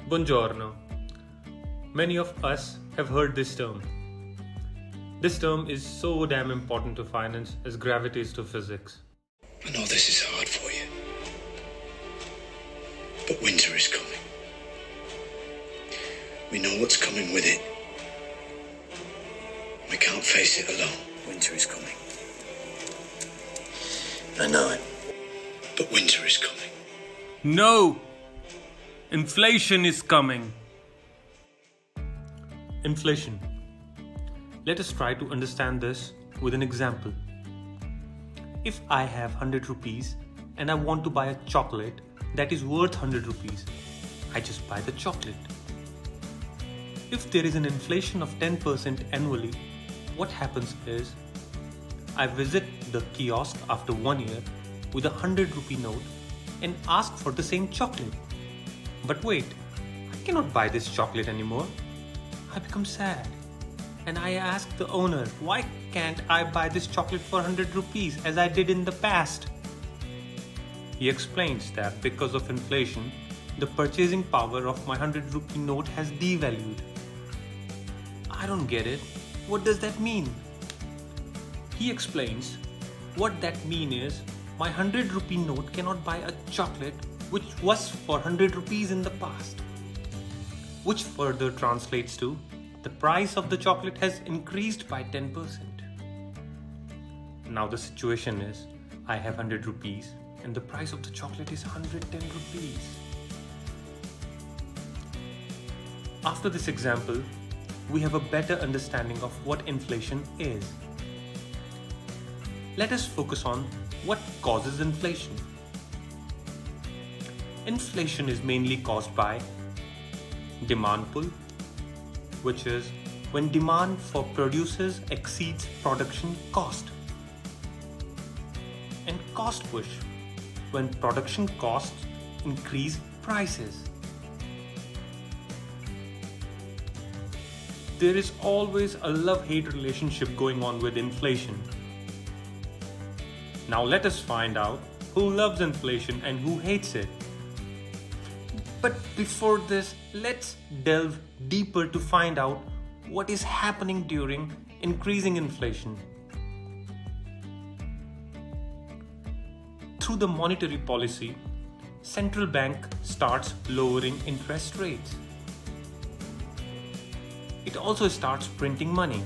Buongiorno. Many of us have heard this term. This term is so damn important to finance as gravity is to physics. I know this is hard for you, but winter is coming. We know what's coming with it. We can't face it alone. Winter is coming. I know it, but winter is coming. No! Inflation is coming. Inflation. Let us try to understand this with an example. If I have 100 rupees and I want to buy a chocolate that is worth 100 rupees, I just buy the chocolate. If there is an inflation of 10% annually, what happens is I visit the kiosk after 1 year with a 100 rupee note and ask for the same chocolate. But wait, I cannot buy this chocolate anymore. I become sad and I ask the owner, why can't I buy this chocolate for 100 rupees as I did in the past? He explains that because of inflation, the purchasing power of my 100 rupee note has devalued. I don't get it. What does that mean? He explains what that means is my 100 rupee note cannot buy a chocolate which was for 100 rupees in the past. Which further translates to the price of the chocolate has increased by 10%. Now the situation is I have 100 rupees and the price of the chocolate is 110 rupees. After this example, we have a better understanding of what inflation is. Let us focus on what causes inflation. Inflation is mainly caused by demand pull, which is when demand for produces exceeds production cost, and cost push, when production costs increase prices. There is always a love-hate relationship going on with inflation. Now let us find out who loves inflation and who hates it. But before this, let's delve deeper to find out what is happening during increasing inflation. Through the monetary policy, central bank starts lowering interest rates. It also starts printing money.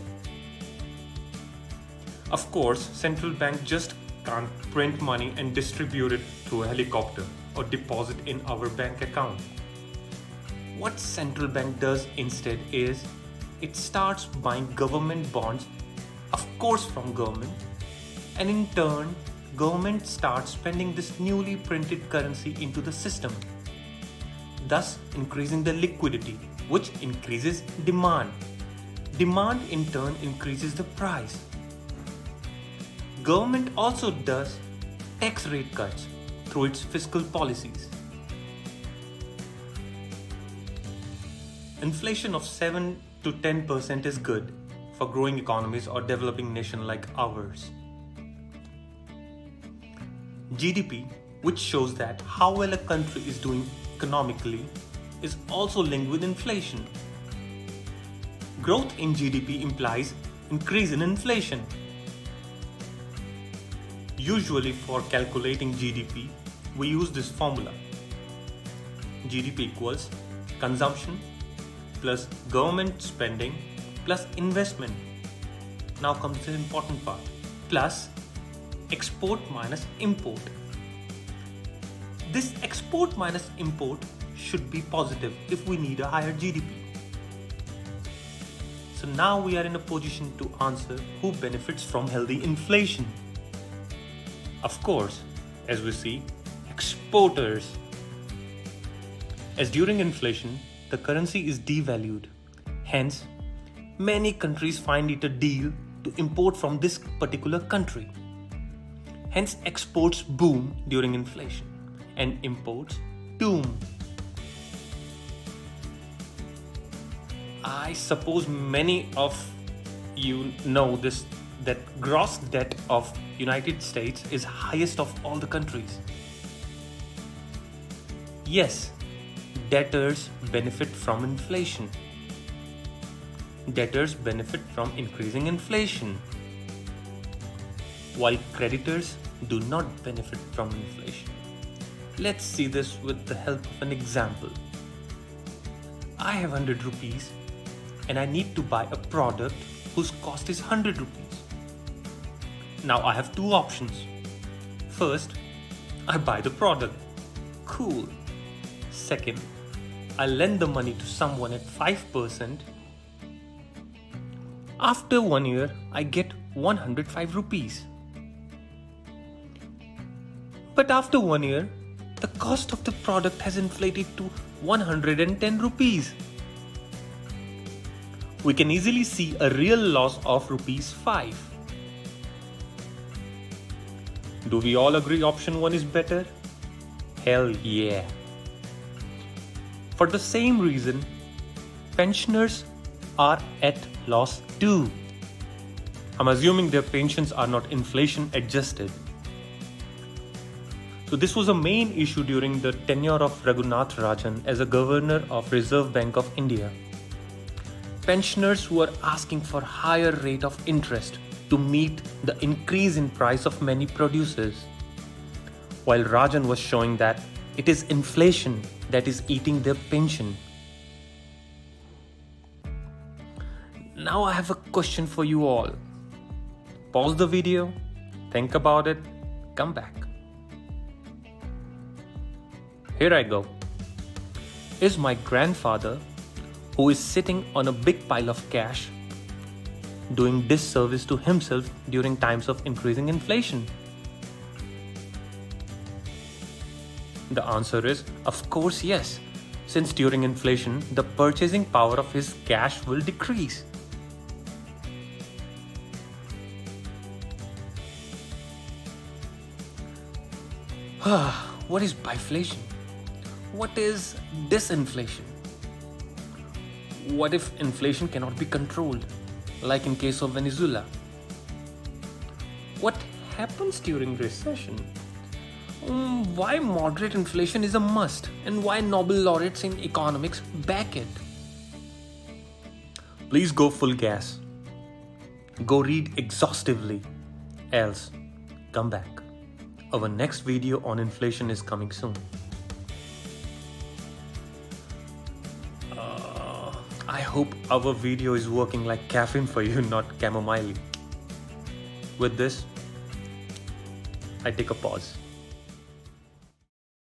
Of course, central bank just can't print money and distribute it through a helicopter or deposit in our bank account. What central bank does instead is it starts buying government bonds, of course from government, and in turn government starts spending this newly printed currency into the system, thus increasing the liquidity, which increases demand. Demand in turn increases the price. Government also does tax rate cuts through its fiscal policies. Inflation of 7 to 10% is good for growing economies or developing nations like ours. GDP, which shows that how well a country is doing economically, is also linked with inflation. Growth in GDP implies increase in inflation. Usually for calculating GDP, we use this formula. GDP equals consumption plus government spending plus investment. Now comes the important part. Plus export minus import. This export minus import should be positive if we need a higher GDP. So now we are in a position to answer who benefits from healthy inflation. Of course, as we see, exporters. As during inflation, the currency is devalued. Hence, many countries find it a deal to import from this particular country. Hence, exports boom during inflation and imports doom. I suppose many of you know this, that gross debt of United States is highest of all the countries. Yes, debtors benefit from inflation. Debtors benefit from increasing inflation, while creditors do not benefit from inflation. Let's see this with the help of an example. I have 100 rupees and I need to buy a product whose cost is 100 rupees. Now I have two options. First, I buy the product. Cool. Second, I lend the money to someone at 5%. After 1 year, I get 105 rupees. But after 1 year, the cost of the product has inflated to 110 rupees. We can easily see a real loss of rupees 5. Do we all agree option 1 is better? Hell yeah. For the same reason, pensioners are at loss too. I'm assuming their pensions are not inflation adjusted. So this was a main issue during the tenure of Raghunath Rajan as a governor of Reserve Bank of India. Pensioners were asking for higher rate of interest to meet the increase in price of many producers, while Rajan was showing that it is inflation that is eating their pension. Now I have a question for you all. Pause the video, think about it, come back. Here I go. Is my grandfather, who is sitting on a big pile of cash, doing disservice to himself during times of increasing inflation? The answer is, of course, yes, since during inflation, the purchasing power of his cash will decrease. What is biflation? What is disinflation? What if inflation cannot be controlled, like in case of Venezuela? What happens during recession? Why moderate inflation is a must, and why Nobel laureates in economics back it? Please go full gas. Go read exhaustively, else come back. Our next video on inflation is coming soon. I hope our video is working like caffeine for you, not chamomile. With this, I take a pause.